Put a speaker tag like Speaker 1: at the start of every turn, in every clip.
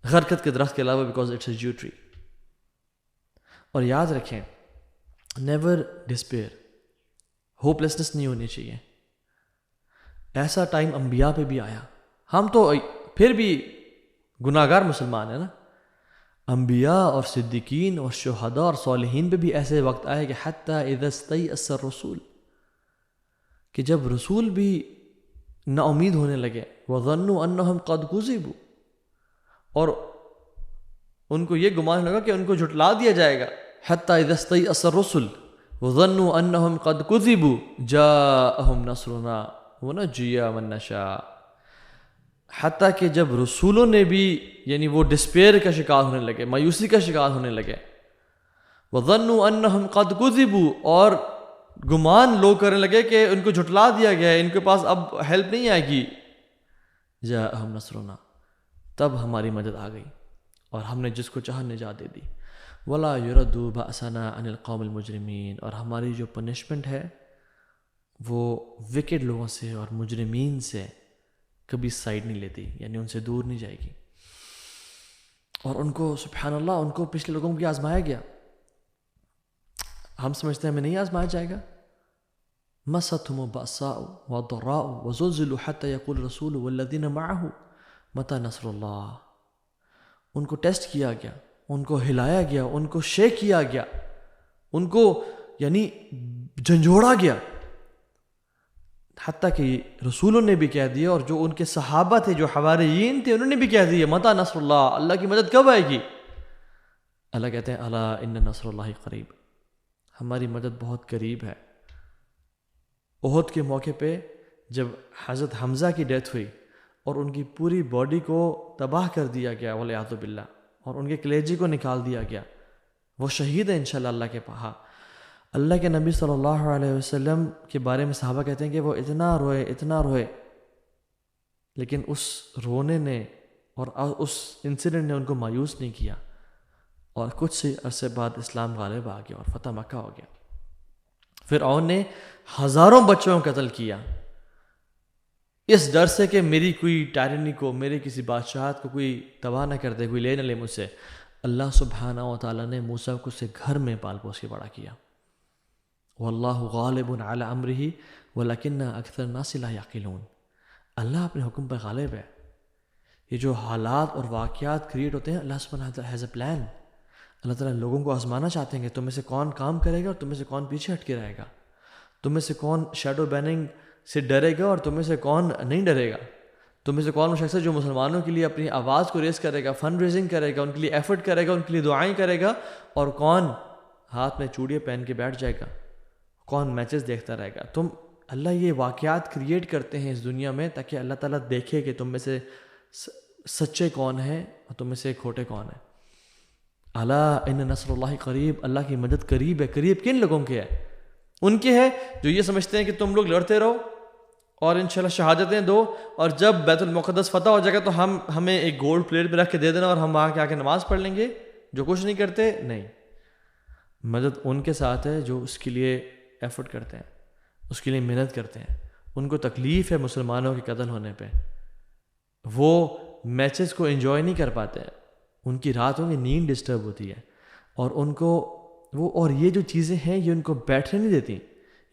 Speaker 1: غرقت کے درخت کے علاوہ because it's a Jew tree. اور یاد رکھیں نیور ڈسپیئر, ہوپ لیسنس نہیں ہونی چاہیے. ایسا ٹائم انبیاء پہ بھی آیا, ہم تو پھر بھی گناہ گار مسلمان ہیں نا. انبیاء اور صدیقین اور شہداء اور صالحین پہ بھی ایسے وقت آئے کہ حتی اذا استیأس الرسول, کہ جب رسول بھی نا امید ہونے لگے, وظنوا انہم قد کذبوا, اور ان کو یہ گمان لگا کہ ان کو جھٹلا دیا جائے گا. حتی اذا استیأس الرسل وظنوا انہم قد کذبوا جاءہم نصرنا ونجی من نشاء. حتیٰ کہ جب رسولوں نے بھی یعنی وہ ڈسپیئر کا شکار ہونے لگے, مایوسی کا شکار ہونے لگے, وظنوا انہم قد کذبوا, اور گمان لوگ کرنے لگے کہ ان کو جھٹلا دیا گیا ہے, ان کے پاس اب ہیلپ نہیں آئے گی, جاءہم نصرنا, تب ہماری مدد آ گئی اور ہم نے جس کو چاہا نجات دے دی. ولا يرد بأسنا عن القوم المجرمین, اور ہماری جو پنشمنٹ ہے وہ وکڈ لوگوں سے اور مجرمین سے کبھی سائڈ نہیں لیتی, یعنی ان سے دور نہیں جائے گی. اور ان کو سبحان اللہ ان کو پچھلے لوگوں کو آزمایا گیا, ہم سمجھتے ہیں ہمیں نہیں آزمایا جائے گا. مستهم البأساء والضراء وزلزلوا حتى يقول الرسول والذين معه متى نصر اللہ. ان کو ٹیسٹ کیا گیا, ان کو ہلایا گیا, ان کو شیک کیا گیا, ان کو یعنی جھنجھوڑا گیا, حتیٰ کہ رسولوں نے بھی کہہ دیا اور جو ان کے صحابہ تھے جو حواریین تھے انہوں نے بھی کہہ دیا متى نصر اللہ, اللہ کی مدد کب آئے گی. اللہ کہتے ہیں الا ان نصر اللہ قریب, ہماری مدد بہت قریب ہے. احد کے موقع پہ جب حضرت حمزہ کی ڈیتھ ہوئی اور ان کی پوری باڈی کو تباہ کر دیا گیا والعیاذ باللہ, اور ان کے کلیجے کو نکال دیا گیا, وہ شہید ہے انشاءاللہ اللہ کے پاس. اللہ کے نبی صلی اللہ علیہ وسلم کے بارے میں صحابہ کہتے ہیں کہ وہ اتنا روئے, لیکن اس رونے نے اور اس انسیڈنٹ نے ان کو مایوس نہیں کیا, اور کچھ سے عرصے بعد اسلام غالب آ گیا اور فتح مکہ ہو گیا. فرعون نے ہزاروں بچوں کو قتل کیا اس ڈر سے کہ میری کوئی ٹائرنی کو, میرے کسی بادشاہت کو کوئی تباہ نہ کر دے, کوئی لے نہ لے مجھ سے. اللہ سبحانہ و تعالیٰ نے موسیٰ کو اسے گھر میں پال پوس کے بڑا کیا. واللہ غالب علی امرہ ولکن اکثر الناس لا یعقلون, اللہ اپنے حکم پر غالب ہے. یہ جو حالات اور واقعات کریٹ ہوتے ہیں اللہ سبحانہ و تعالیٰ ہیز اے پلان. اللہ تعالیٰ لوگوں کو آزمانا چاہتے ہیں کہ تم میں سے کون کام کرے گا اور تم میں سے کون پیچھے ہٹ کے رہے گا, تم میں سے کون شیڈو بیننگ سے ڈرے گا اور تم میں سے کون نہیں ڈرے گا, تم میں سے کون وہ شخص ہے جو مسلمانوں کے لیے اپنی آواز کو ریز کرے گا, فنڈ ریزنگ کرے گا, ان کے لیے ایفرٹ کرے گا, ان کے لیے دعائیں کرے گا, اور کون ہاتھ میں چوڑیاں پہن کے بیٹھ جائے گا, کون میچز دیکھتا رہے گا. تم اللہ یہ واقعات کریٹ کرتے ہیں اس دنیا میں تاکہ اللہ تعالیٰ دیکھے کہ تم میں سے سچے کون ہیں اور تم میں سے کھوٹے کون ہیں. الا ان نصر اللہ قریب, اللہ کی مدد قریب ہے. قریب کن لوگوں کے ہے؟ ان کے ہے جو یہ سمجھتے ہیں کہ تم لوگ لڑتے رہو اور انشاءاللہ شہادتیں دو, اور جب بیت المقدس فتح ہو جائے گا تو ہمیں ایک گولڈ پلیٹ پہ رکھ کے دے دینا اور ہم وہاں کے آ کے نماز پڑھ لیں گے. جو کچھ نہیں کرتے, نہیں, مدد ان کے ساتھ ہے جو اس کے لیے ایفرٹ کرتے ہیں, اس کے لیے محنت کرتے ہیں. ان کو تکلیف ہے مسلمانوں کے قتل ہونے پہ, وہ میچز کو انجوائے نہیں کر پاتے ہیں, ان کی راتوں کی نیند ڈسٹرب ہوتی ہے, اور ان کو وہ اور یہ جو چیزیں ہیں یہ ان کو بیٹھنے نہیں دیتی,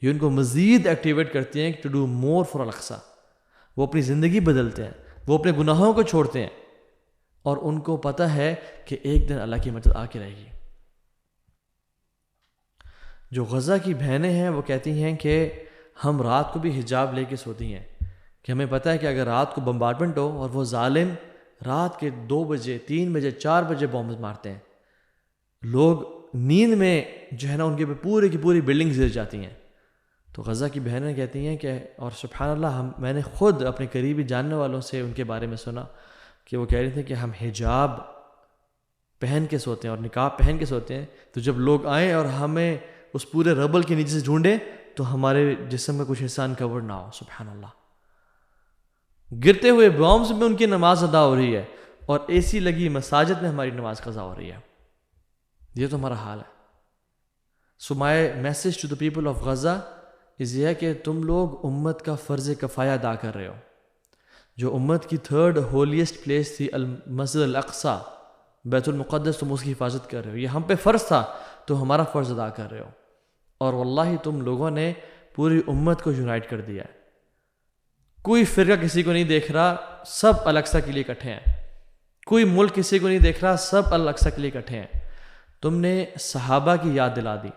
Speaker 1: یہ ان کو مزید ایکٹیویٹ کرتی ہیں to do more for Al-Aqsa. وہ اپنی زندگی بدلتے ہیں, وہ اپنے گناہوں کو چھوڑتے ہیں, اور ان کو پتہ ہے کہ ایک دن اللہ کی مدد آ کے رہے گی. جو غزہ کی بہنیں ہیں وہ کہتی ہیں کہ ہم رات کو بھی حجاب لے کے سوتی ہیں, کہ ہمیں پتہ ہے کہ اگر رات کو بمبارڈمنٹ ہو اور وہ ظالم رات کے 2 بجے 3 بجے 4 بجے بمب مارتے ہیں, لوگ نیند میں جو ہے نا ان کے پوری کی پوری بلڈنگ گر جاتی ہیں. تو غزہ کی بہنیں کہتی ہیں کہ, اور سبحان اللہ میں نے خود اپنے قریبی جاننے والوں سے ان کے بارے میں سنا کہ وہ کہہ رہے تھے کہ ہم حجاب پہن کے سوتے ہیں اور نقاب پہن کے سوتے ہیں, تو جب لوگ آئیں اور ہمیں اس پورے ربل کے نیچے سے ڈھونڈیں تو ہمارے جسم میں کچھ حصہ کور نہ ہو. سبحان اللہ, گرتے ہوئے بامز میں ان کی نماز ادا ہو رہی ہے اور اے سی لگی مساجد میں ہماری نماز قضا ہو رہی ہے. یہ تو ہمارا حال ہے. So my message to the people of Gaza یہ ہے کہ تم لوگ امت کا فرض کفایہ ادا کر رہے ہو. جو امت کی تھرڈ ہولیسٹ پلیس تھی المسجد الاقصی بیت المقدس، تم اس کی حفاظت کر رہے ہو. یہ ہم پہ فرض تھا تو ہمارا فرض ادا کر رہے ہو. اور واللہ تم لوگوں نے پوری امت کو یونائٹ کر دیا ہے. کوئی فرقہ کسی کو نہیں دیکھ رہا، سب الاقصی کے لیے اکٹھے ہیں. کوئی ملک کسی کو نہیں دیکھ رہا، سب الاقصی کے لیے اکٹھے ہیں. تم نے صحابہ کی یاد دلا دی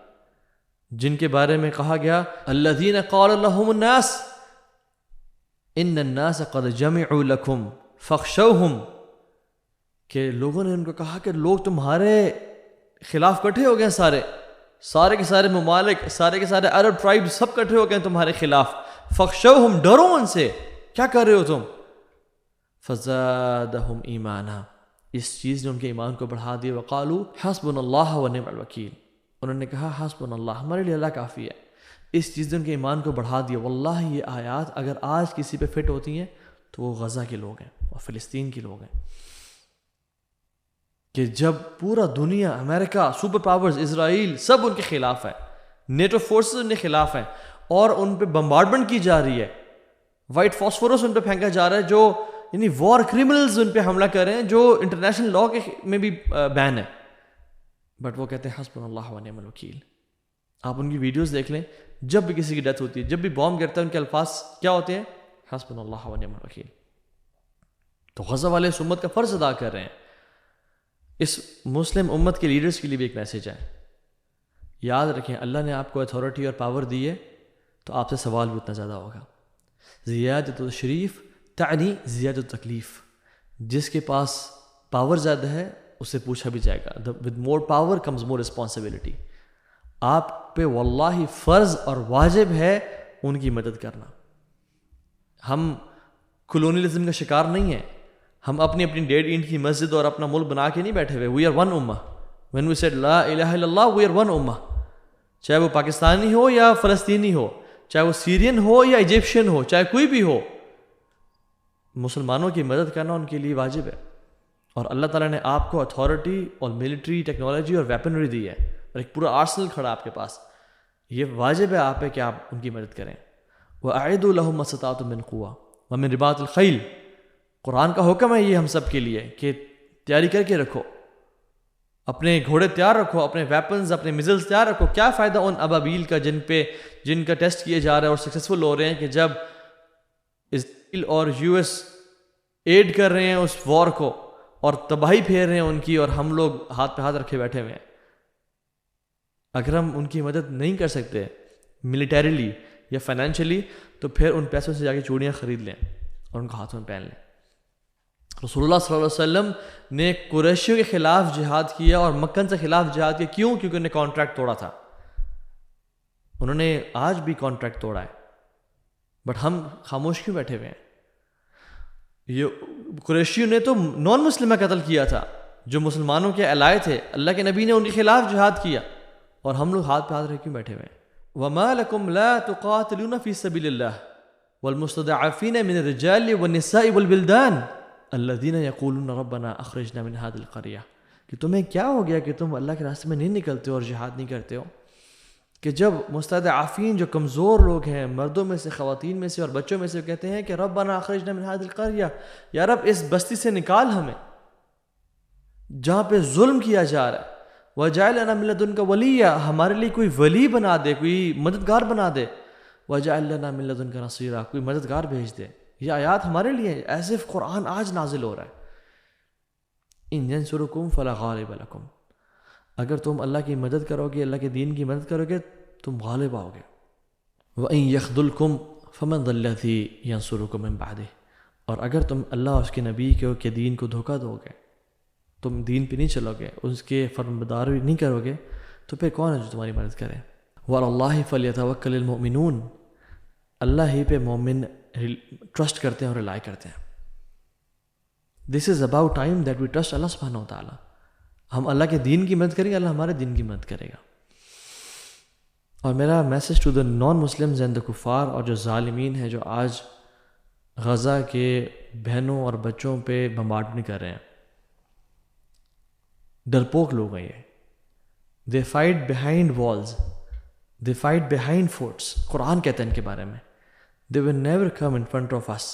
Speaker 1: جن کے بارے میں کہا گیا الذین قال لهم الناس ان الناس قد جمعوا لكم فاخشوهم، کہ لوگوں نے ان کو کہا کہ لوگ تمہارے خلاف اکٹھے ہو گئے، سارے کے سارے ممالک، سارے کے سارے عرب ٹرائب سب اکٹھے ہو گئے تمہارے خلاف. فاخشوهم، ڈرو ان سے. کیا کر رہے ہو تم؟ فزادهم ایمانا، اس چیز نے ان کے ایمان کو بڑھا دیا. وقالوا حسبنا اللہ ونعم الوکیل، انہوں نے کہا حسبنا اللہ، ہمارے لیے اللہ کافی ہے. اس چیز نے ان کے ایمان کو بڑھا دیا. واللہ یہ آیات اگر آج کسی پہ فٹ ہوتی ہیں تو وہ غزہ کے لوگ ہیں اور فلسطین کے لوگ ہیں. کہ جب پورا دنیا، امریکہ، سپر پاورز، اسرائیل سب ان کے خلاف ہے، نیٹو فورسز ان کے خلاف ہیں اور ان پہ بمبارڈمنٹ کی جا رہی ہے، وائٹ فاسفورس ان پہ پھینکا جا رہا ہے، جو یعنی وار کرمنلز ان پہ حملہ کر رہے ہیں جو انٹرنیشنل لا کے میں بھی بین ہے، بٹ وہ کہتے ہیں حسبنا اللہ ونعم الوکیل. آپ ان کی ویڈیوز دیکھ لیں، جب بھی کسی کی ڈیتھ ہوتی ہے، جب بھی بام گرتا ہے، ان کے الفاظ کیا ہوتے ہیں؟ حسبنا اللہ ونعم الوکیل. تو غزہ والے اس امت کا فرض ادا کر رہے ہیں. اس مسلم امت کے لیڈرز کے لیے بھی ایک میسیج ہے. یاد رکھیں اللہ نے آپ کو اتھارٹی اور پاور دی ہے تو آپ سے سوال بھی اتنا زیادہ ہوگا. زیادت التشریف تعنی زیادت تکلیف. جس کے پاس پاور زیادہ ہے اس سے پوچھا بھی جائے گا. With more power comes more responsibility. آپ پہ واللہ فرض اور واجب ہے ان کی مدد کرنا. ہم کلونیلزم کا شکار نہیں ہیں. ہم اپنی ڈیڈ اینٹ کی مسجد اور اپنا ملک بنا کے نہیں بیٹھے ہوئے. وی آر ون امہ. when we said لا الہ الا اللہ we are one امہ. چاہے وہ پاکستانی ہو یا فلسطینی ہو، چاہے وہ سیرین ہو یا ایجپشین ہو، چاہے کوئی بھی ہو، مسلمانوں کی مدد کرنا ان کے لیے واجب ہے. اور اللہ تعالیٰ نے آپ کو اتھارٹی اور ملٹری ٹیکنالوجی اور ویپنری دی ہے اور ایک پورا آرسنل کھڑا آپ کے پاس. یہ واجب ہے آپ پہ کہ آپ ان کی مدد کریں. وَأَعِدُوا لَهُمْ مَا اسْتَطَعْتُم مِّن قُوَّةٍ وَمِن رِبَاطِ الْخَيْلِ. قرآن کا حکم ہے یہ ہم سب کے لیے کہ تیاری کر کے رکھو، اپنے گھوڑے تیار رکھو، اپنے ویپنز، اپنے میزلز تیار رکھو. کیا فائدہ ان ابابیل کا جن کا ٹیسٹ کیے جا رہا ہے اور سکسیسفل ہو رہے ہیں، کہ جب اسرائیل اور یو ایس ایڈ کر رہے ہیں اس وار کو اور تباہی پھیر رہے ہیں ان کی، اور ہم لوگ ہاتھ پہ ہاتھ رکھے بیٹھے ہوئے ہیں. اگر ہم ان کی مدد نہیں کر سکتے ملیٹریلی یا فائنینشلی تو پھر ان پیسوں سے جا کے چوڑیاں خرید لیں اور ان کو ہاتھوں میں پہن لیں. رسول اللہ صلی اللہ علیہ وسلم نے قریشیوں کے خلاف جہاد کیا اور مکن سے خلاف جہاد کیا. کیوں؟ کیونکہ انہوں نے کانٹریکٹ توڑا تھا. انہوں نے آج بھی کانٹریکٹ توڑا ہے، بٹ ہم خاموش کیوں بیٹھے ہوئے ہیں؟ یہ قریشیوں نے تو نان مسلمہ قتل کیا تھا جو مسلمانوں کے الائے تھے. اللہ کے نبی نے ان کے خلاف جہاد کیا اور ہم لوگ ہاتھ پہ ہاتھ رکھ کیوں بیٹھے ہوئے ہیں؟ وَمَا لَكُمْ لَا تُقَاتِلُونَ فِي سَبِيلِ اللَّهِ وَالْمُسْتَضْعَفِينَ مِنَ الرِّجَالِ وَالنِّسَاءِ وَالْوِلْدَانِ الَّذِينَ يَقُولُونَ رَبَّنَا أَخْرِجْنَا مِنْ هَذِهِ الْقَرْيَةِ. کہ تمہیں کیا ہو گیا کہ تم اللہ کے راستے میں نہیں نکلتے ہو اور جہاد نہیں کرتے ہو؟ کہ جب مستضعفین جو کمزور لوگ ہیں، مردوں میں سے، خواتین میں سے اور بچوں میں سے، کہتے ہیں کہ ربنا اخرجنا من هذه القرية، یا رب اس بستی سے نکال ہمیں جہاں پہ ظلم کیا جا رہا ہے. وجعل لنا من لدنك وليا، ہمارے لیے کوئی ولی بنا دے، کوئی مددگار بنا دے. وجعل لنا من لدنك نصيرا، کوئی مددگار بھیج دے. یہ آیات ہمارے لیے ایز اف قرآن آج نازل ہو رہا ہے. ان ينصركم فلا غالب لكم، اگر تم اللہ کی مدد کرو گے، اللہ کے دین کی مدد کرو گے، تم غالب آؤ گے. وَإِن يَخْذُلْكُمْ فَمَنْ ذَا الَّذِي يَنصُرُكُم مِّن بَعْدِهِ، اور اگر تم اللہ اور اس کے نبی کے دین کو دھوکہ دو گے، تم دین پہ نہیں چلو گے، اس کے فرمانبرداری نہیں کرو گے، تو پھر کون ہے جو تمہاری مدد کرے؟ وَعَلَى اللَّهِ فَلْيَتَوَكَّلِ الْمُؤْمِنُونَ، اللہ ہی پہ مومن ٹرسٹ کرتے ہیں اور ریلائی کرتے ہیں. This is about time that we trust اللہ سبحانہ و تعالیٰ. ہم اللہ کے دین کی مدد کریں گے، اللہ ہمارے دین کی مدد کرے گا. اور میرا message to the non Muslims and the کفار، اور جو ظالمین ہیں جو آج غزہ کے بہنوں اور بچوں پہ بمبارڈمنٹ کر رہے ہیں، ڈرپوک لوگ ہیں یہ. They fight behind walls, they fight behind forts. قرآن کہتا ہے ان کے بارے میں they will never come in front of us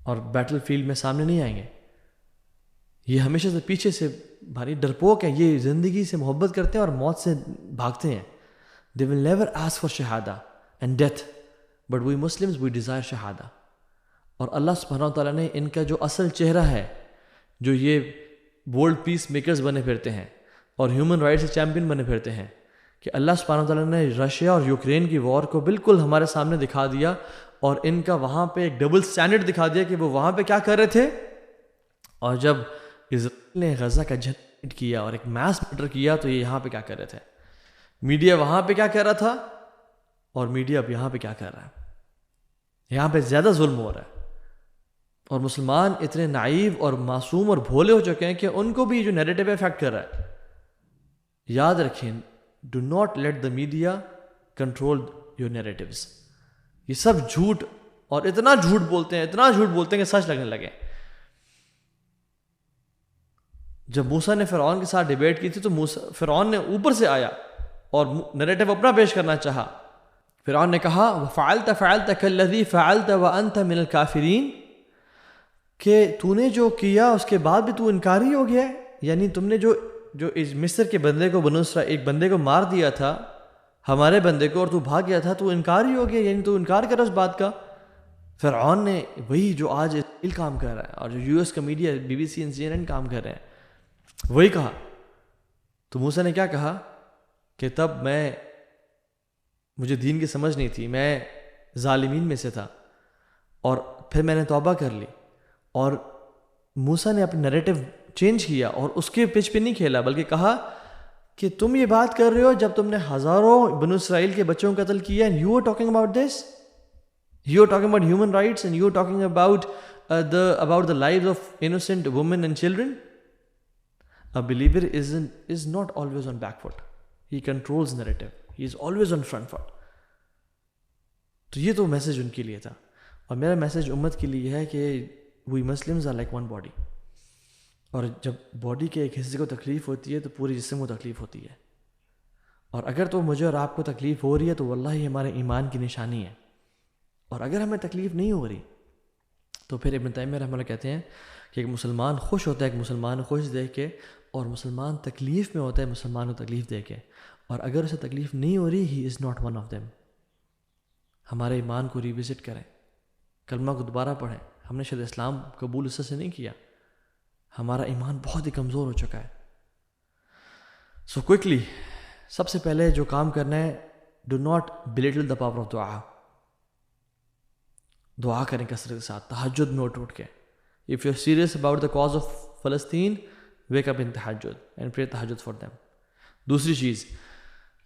Speaker 1: اور بیٹل فیلڈ میں سامنے نہیں آئیں گے. یہ ہمیشہ سے پیچھے سے بھاری ڈرپوک ہیں. یہ زندگی سے محبت کرتے ہیں اور موت سے بھاگتے ہیں. They will never ask for shahada and death. But we Muslims, we desire shahada. اور اللہ سبحانہ وتعالیٰ نے ان کا جو اصل چہرہ ہے, جو یہ ورلڈ پیس میکرز بنے پھرتے ہیں اور ہیومن رائٹس چیمپئن بنے پھرتے ہیں, کہ اللہ سبحانہ وتعالیٰ نے رشیا اور یوکرین کی وار کو بالکل ہمارے سامنے دکھا دیا, اور ان کا وہاں پہ ایک ڈبل سٹینڈرڈ دکھا دیا کہ وہ وہاں پہ کیا کر رہے تھے, اور جب اسرائیل نے غزہ کا جنگ کیا اور ایک میس مرڈر کیا تو یہ یہاں پہ کیا کر رہے تھے. میڈیا وہاں پہ کیا کر رہا تھا اور میڈیا اب یہاں پہ کیا کر رہا ہے. یہاں پہ زیادہ ظلم ہو رہا ہے, اور مسلمان اتنے نائیو اور معصوم اور بھولے ہو چکے ہیں کہ ان کو بھی جو نیریٹو افیکٹ کر رہا ہے. یاد رکھیں, do not let the media control your narratives. یہ سب جھوٹ, اور اتنا جھوٹ بولتے ہیں, اتنا جھوٹ بولتے ہیں کہ سچ لگنے لگے. جب موسیٰ نے فرعون کے ساتھ ڈیبیٹ کی تھی تو فرعون نے اوپر سے آیا اور نیریٹو اپنا پیش کرنا چاہا. فرعون نے کہا فعلت کالذی فعلت وانت من الکافرین, کہ تو نے جو کیا اس کے بعد بھی تو انکاری ہو گیا ہے. یعنی تم نے جو اس مصر کے بندے کو بنو اسرائیل ایک بندے کو مار دیا تھا, ہمارے بندے کو, اور تو بھاگ گیا تھا, تو انکاری ہو گیا, یعنی تو انکار کر اس بات کا. فرعون نے وہی جو آج اسرائیل کام کر رہا ہے اور جو یو ایس کا میڈیا BBC and CNN کام کر رہے ہیں وہی کہا. تو موسیٰ نے کیا کہا کہ تب مجھے دین کی سمجھ نہیں تھی, میں ظالمین میں سے تھا, اور پھر میں نے توبہ کر لی. اور موسیٰ نے اپنا نیریٹو چینج کیا اور اس کے پچ پہ نہیں کھیلا, بلکہ کہا کہ تم یہ بات کر رہے ہو جب تم نے ہزاروں بنو اسرائیل کے بچوں کو قتل کیا, and you are talking about this, you are talking about human rights, and you are talking about the lives of innocent women and children. A believer is not always on back foot. He controls narrative. He is always on front foot. تو یہ تو message in کے لیے تھا, اور میرا message امت کے لیے ہے کہ we Muslims are like one body. اور جب باڈی کے ایک حصے کو تکلیف ہوتی ہے تو پورے جسم کو تکلیف ہوتی ہے. اور اگر تو مجھے اور آپ کو تکلیف ہو رہی ہے تو واللہ یہ ہمارے ایمان کی نشانی ہے. اور اگر ہمیں تکلیف نہیں ہو رہی تو پھر ابن تیمیہ رحمہ اللہ کہتے ہیں کہ ایک مسلمان خوش ہوتا ہے ایک مسلمان کو خوش دیکھ کے, اور مسلمان تکلیف میں ہوتا ہے مسلمان کو تکلیف دے کے. اور اگر اسے تکلیف نہیں ہو رہی, he is not one of them. ہمارے ایمان کو ریوزٹ کریں, کلمہ کو دوبارہ پڑھیں. ہم نے شاید اسلام قبول اس سے نہیں کیا, ہمارا ایمان بہت ہی کمزور ہو چکا ہے. سو کوئکلی سب سے پہلے جو کام کرنا ہے, do not belittle the power of دعا. دعا کریں کثرت کے ساتھ, تہجد میں اٹھ کے. If you're serious about the cause of Palestine, wake up in tahajjud and pray tahajjud for them. دوسری چیز,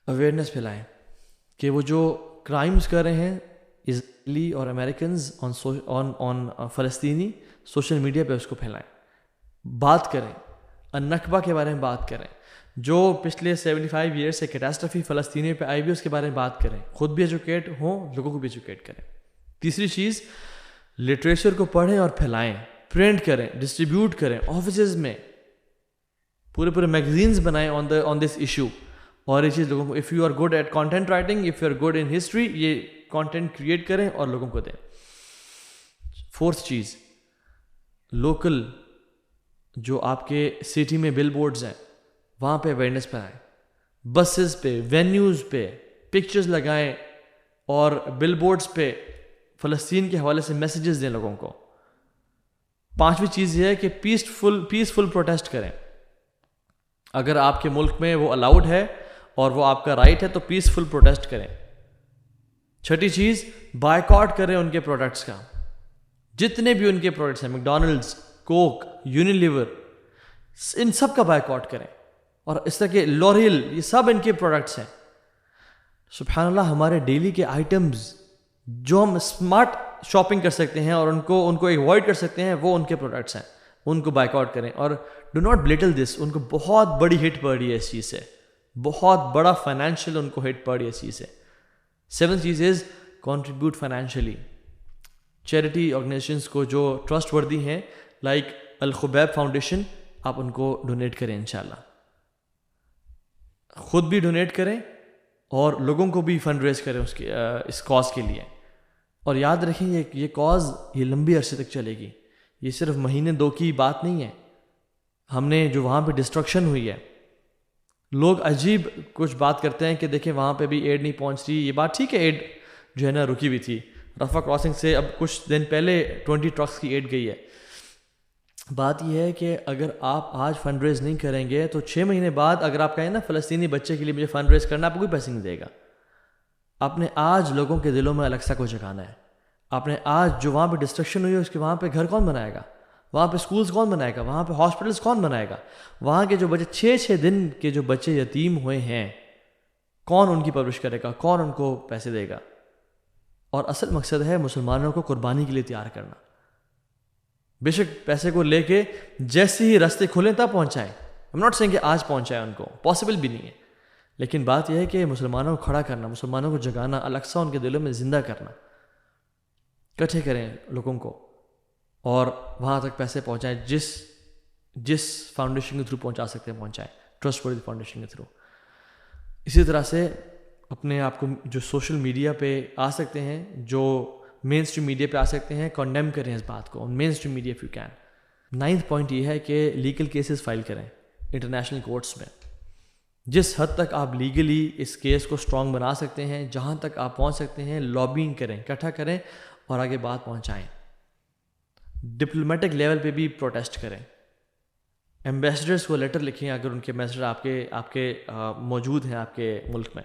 Speaker 1: اویئرنیس پھیلائیں کہ وہ جو کرائمز کر رہے ہیں اسرائیلی اور امریکنز آن فلسطینی, سوشل میڈیا پہ اس کو پھیلائیں. بات کریں, النکبہ کے بارے میں بات کریں, جو پچھلے 75 ایئرس سے کیٹاسٹرفی فلسطینیوں پہ آئی بھی اس کے بارے میں بات کریں. خود بھی ایجوکیٹ ہوں, لوگوں کو بھی ایجوکیٹ کریں. تیسری چیز, لٹریچر کو پڑھیں اور پھیلائیں, پرنٹ کریں, ڈسٹریبیوٹ کریں, آفیسز میں پورے میگزینز بنائیں آن دس ایشو. اور یہ چیز لوگوں کو, if you are good at content writing, if you are good in history, یہ کانٹینٹ کریٹ کریں اور لوگوں کو دیں. فورتھ چیز, لوکل جو آپ کے سٹی میں بل بورڈز ہیں وہاں پہ اویئرنیس پھیلائیں. بسز پہ, وینیوز پہ پکچرز لگائیں, اور بل بورڈز پہ فلسطین کے حوالے سے میسیجز دیں لوگوں کو. پانچویں چیز یہ ہے کہ پیسفل پروٹیسٹ کریں. اگر آپ کے ملک میں وہ الاؤڈ ہے اور وہ آپ کا رائٹ ہے تو پیسفل پروٹیسٹ کریں. چھٹی چیز, بائیکاٹ کریں ان کے پروڈکٹس کا, جتنے بھی ان کے پروڈکٹس ہیں, میکڈونلڈز, کوک, یونیلیور, ان سب کا بائیکاٹ کریں. اور اس طرح کے لوریل, یہ سب ان کے پروڈکٹس ہیں. سبحان اللہ, ہمارے ڈیلی کے آئٹمز جو ہم اسمارٹ شاپنگ کر سکتے ہیں اور ان کو ایوائڈ کر سکتے ہیں, وہ ان کے پروڈکٹس ہیں, ان کو بائیکاٹ کریں. اور ڈو ناٹ بلیٹل دس, ان کو بہت بڑی ہٹ پڑ رہی ہے اس چیز سے, بہت بڑا فائنینشیل ان کو ہٹ پڑ رہی ہے اس چیز سے. سیونتھ چیز از کنٹریبیوٹ فائنینشلی. چیریٹی آرگنائزیشنس کو جو ٹرسٹ وردی ہیں لائک الخبیب فاؤنڈیشن, آپ ان کو ڈونیٹ کریں انشاءاللہ. خود بھی ڈونیٹ کریں اور لوگوں کو بھی فنڈ ریز کریں اس کاز کے لیے. اور یاد رکھیں یہ کاز یہ لمبی عرصے تک چلے گی، یہ صرف مہینے 2 کی بات نہیں ہے. ہم نے جو وہاں پہ ڈسٹرکشن ہوئی ہے، لوگ عجیب کچھ بات کرتے ہیں کہ دیکھیں وہاں پہ بھی ایڈ نہیں پہنچ رہی. یہ بات ٹھیک ہے، ایڈ جو ہے نا رکی ہوئی تھی. رفح کراسنگ سے اب کچھ دن پہلے 20 ٹرکس کی ایڈ گئی ہے. بات یہ ہے کہ اگر آپ آج فنڈ ریز نہیں کریں گے تو 6 مہینے بعد اگر آپ کہیں نا فلسطینی بچے کے لیے مجھے فنڈ ریز کرنا، آپ کو کوئی پیسے نہیں دے گا. آپ نے آج لوگوں کے دلوں میں الاقصی کو جگانا ہے. آپ نے آج جو وہاں پہ ڈسٹرکشن ہوئی ہے اس کے وہاں پہ گھر کون بنائے گا؟ وہاں پہ سکولز کون بنائے گا؟ وہاں پہ ہاسپٹلس کون بنائے گا؟ وہاں کے جو بچے 6 دن کے جو بچے یتیم ہوئے ہیں، کون ان کی پرورش کرے گا؟ کون ان کو پیسے دے گا؟ اور اصل مقصد ہے مسلمانوں کو قربانی کے لیے تیار کرنا. بے شک پیسے کو لے کے جیسے ہی راستے کھلیں تب پہنچائیں. I'm not saying کہ آج پہنچائیں، ان کو پاسبل بھی نہیں ہے، لیکن بات یہ ہے کہ مسلمانوں کو کھڑا کرنا، مسلمانوں کو جگانا، الاقصی ان کے دلوں میں زندہ کرنا. اکٹھے کریں لوگوں کو اور وہاں تک پیسے پہنچائیں، جس فاؤنڈیشن کے تھرو پہنچا سکتے ہیں پہنچائیں، ٹرسٹ ورتھی فاؤنڈیشن کے تھرو. اسی طرح سے اپنے آپ کو جو سوشل میڈیا پہ آ سکتے ہیں، جو مین اسٹریم میڈیا پہ آ سکتے ہیں، کنڈیم کریں اس بات کو mainstream media if you can. 9th point یہ ہے کہ لیگل کیسز فائل کریں انٹرنیشنل کورٹس میں. جس حد تک آپ لیگلی اس کیس کو اسٹرانگ بنا سکتے ہیں، جہاں تک آپ پہنچ سکتے ہیں، لابینگ کریں، اکٹھا کریں اور آگے بات پہنچائیں. ڈپلومیٹک لیول پہ بھی پروٹیسٹ کریں. ایمبیسڈرس کو لیٹر لکھیں اگر ان کے ایمبیسڈر آپ کے موجود ہیں آپ کے ملک میں.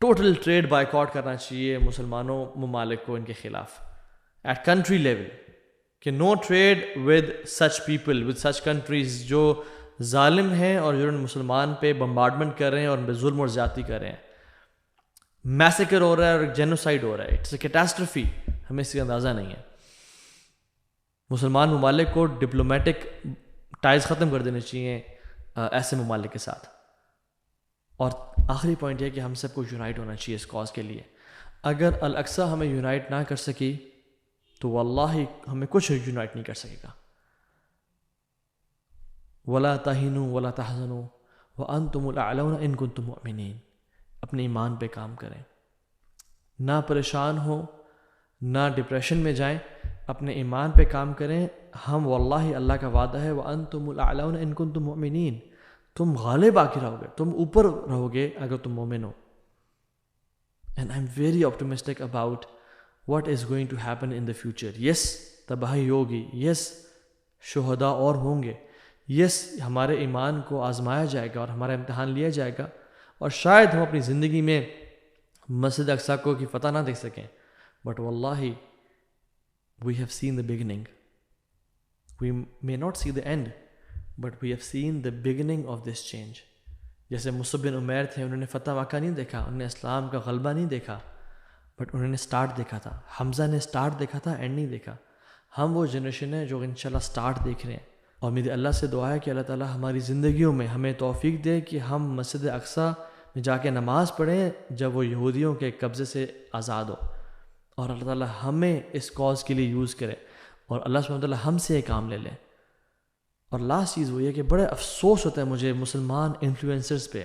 Speaker 1: ٹوٹل ٹریڈ بائیکاٹ کرنا چاہیے مسلمانوں ممالک کو ان کے خلاف ایٹ کنٹری لیول، کہ no trade with such people, with such countries جو ظالم ہیں اور جو مسلمان پہ بمبارڈمنٹ کر رہے ہیں اور ان پہ ظلم اور زیادتی کر رہے ہیں. میسیکر ہو رہا ہے اور جینوسائڈ ہو رہا ہے. It's a catastrophe. ہمیں اس کا اندازہ نہیں ہے. مسلمان ممالک کو ڈپلومیٹک ٹائز ختم کر دینے چاہیے ایسے ممالک کے ساتھ. اور آخری پوائنٹ یہ کہ ہم سب کو یونائٹ ہونا چاہیے اس کاز کے لیے. اگر الاقصی ہمیں یونائٹ نہ کر سکی تو واللہ ہمیں کچھ یونائٹ نہیں کر سکے گا. وَلَا تَهِنُوا وَلَا تَحْزَنُوا وَأَنْتُمُ الْأَعْلَوْنَ إِن كُنتُم مُؤْمِنِينَ. اپنے ایمان پہ کام کریں، نہ پریشان ہو، نہ ڈپریشن میں جائیں، اپنے ایمان پہ کام کریں. ہم واللہ اللہ کا وعدہ ہے وَأَنْتُمُ الْأَعْلَوْنَ إِن كُنتُم مُؤْمِنِينَ. تم غالب آ کے رہو گے، تم اوپر رہو گے اگر تم مومن ہو. And I am very optimistic about what is going to happen in the future. Yes تباہی ہوگی، یس شہداء اور ہوں گے، یس ہمارے ایمان کو آزمایا جائے گا اور ہمارا امتحان لیا جائے گا، اور شاید ہم اپنی زندگی میں مسجد اقصی کو کی فتح نہ دیکھ سکیں. بٹ واللہ we have seen the beginning. We may not see the end but we have seen the beginning of this change. جیسے مصعب بن عمیر تھے، انہوں نے فتح مکہ نہیں دیکھا، انہوں نے اسلام کا غلبہ نہیں دیکھا، بٹ انہوں نے سٹارٹ دیکھا تھا. حمزہ نے سٹارٹ دیکھا تھا، اینڈ نہیں دیکھا. ہم وہ جنریشن ہے جو انشاءاللہ سٹارٹ دیکھ رہے ہیں. اور میری اللہ سے دعا ہے کہ اللہ تعالیٰ ہماری زندگیوں میں ہمیں توفیق دے کہ ہم مسجد اقصی میں جا کے نماز پڑھیں جب وہ یہودیوں کے قبضے سے آزاد ہو، اور اللہ تعالیٰ ہمیں اس کاز کے لیے یوز کرے اور اللہ سبحانہ وتعالیٰ ہم سے یہ کام لے لیں. اور لاسٹ چیز وہ یہ کہ بڑے افسوس ہوتا ہے مجھے مسلمان انفلوئنسرز پہ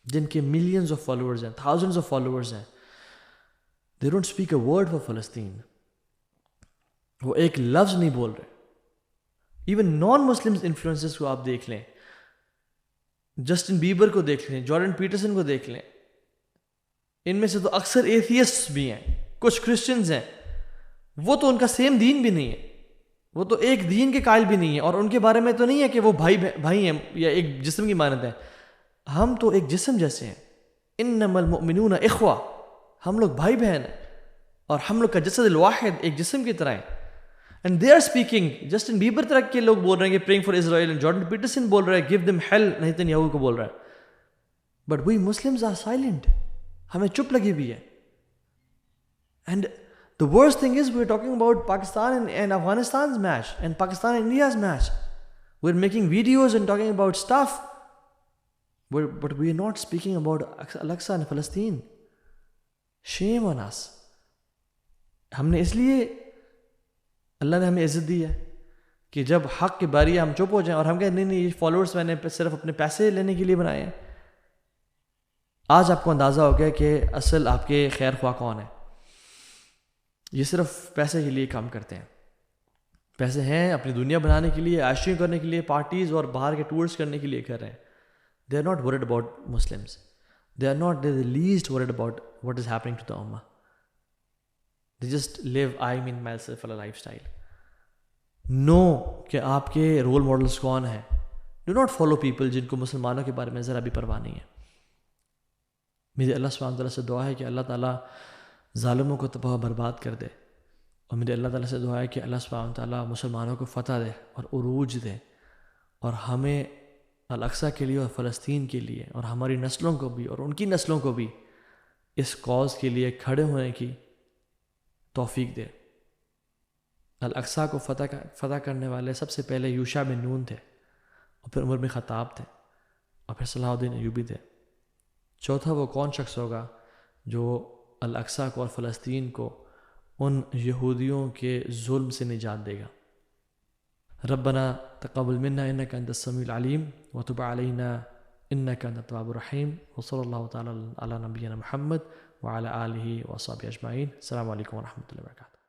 Speaker 1: جن کے ملینز آف فالوورز ہیں، تھاؤزنڈز آف فالوورز ہیں. They don't speak a word for فلسطین. وہ ایک لفظ نہیں بول رہے. ایون نان مسلم انفلوئنسرز کو آپ دیکھ لیں، جسٹن بیبر کو دیکھ لیں، جارڈن پیٹرسن کو دیکھ لیں، ان میں سے تو اکثر ایتھیسٹس بھی ہیں، کچھ کرسچنز ہیں. وہ تو ان کا سیم دین بھی نہیں ہے، وہ تو ایک دین کے قائل بھی نہیں ہے، اور ان کے بارے میں تو نہیں ہے کہ وہ بھائی ہیں یا ایک جسم کی مانند ہیں. ہم تو ایک جسم جیسے ہیں. انما المؤمنون اخوہ. ہم لوگ بھائی بہن ہیں اور ہم لوگ کا جسد الواحد ایک جسم کی طرح ہے. And they are speaking. Justin Bieber طرح کے لوگ بول رہے ہیں کہ praying for Israel, Jordan Peterson بول رہا ہے گیو دم ہیل، نیتنیاہو کو بول رہا ہے. But we Muslims are silent. ہمیں چپ لگی ہوئی ہے. And the worst thing is we're talking about Pakistan and Afghanistan's match and Pakistan and India's match. We're making videos and talking about stuff, but we're not speaking about Al-Aqsa and Palestine. Shame on us. ہم نے اس لیے اللہ نے ہمیں عزت دی ہے کہ جب حق کی باری ہم چپ ہو جائیں اور ہم کہیں نہیں یہ فالوورز میں نے صرف اپنے پیسے لینے کے لیے بنائے ہیں. آج آپ کو اندازہ ہو گیا کہ اصل آپ کے خیر خواہ کون ہے. یہ صرف پیسے کے لیے کام کرتے ہیں. پیسے ہیں اپنی دنیا بنانے کے لیے, عائشیاں کرنے کے لیے, پارٹیز اور باہر کے ٹورس کرنے کے لیے کر رہے ہیں. They are not worried about Muslims. They are not the least worried about what is happening to the ummah. They just live I mean myself a lifestyle. Know کہ آپ کے رول ماڈلس کون ہیں. Do not follow people جن کو مسلمانوں کے بارے میں ذرا بھی پرواہ نہیں ہے. میرے اللہ سبحانہ تعالیٰ سے دعا ہے کہ اللہ تعالیٰ ظالموں کو تباہ و برباد کر دے, اور میرے اللہ تعالیٰ سے دعا ہے کہ اللہ سبحانہ تعالیٰ مسلمانوں کو فتح دے اور عروج دے, اور ہمیں الاقصیٰ کے لیے اور فلسطین کے لیے اور ہماری نسلوں کو بھی اور ان کی نسلوں کو بھی اس کاز کے لیے کھڑے ہونے کی توفیق دے. الاقصیٰ کو فتح کرنے والے سب سے پہلے یوشع بن نون تھے, اور پھر عمر بن خطاب تھے, اور پھر صلاح الدین ایوبی تھے. چوتھا وہ کون شخص ہوگا جو الاقصیٰ کو اور فلسطین کو ان یہودیوں کے ظلم سے نجات دے گا. ربنا تقبل منا انك انت السميع العليم وتب علينا انك انت التواب الرحيم وصلى الله تعالى على نبينا محمد وعلى اله وصحبه اجمعين. السلام عليكم ورحمة الله وبركاته.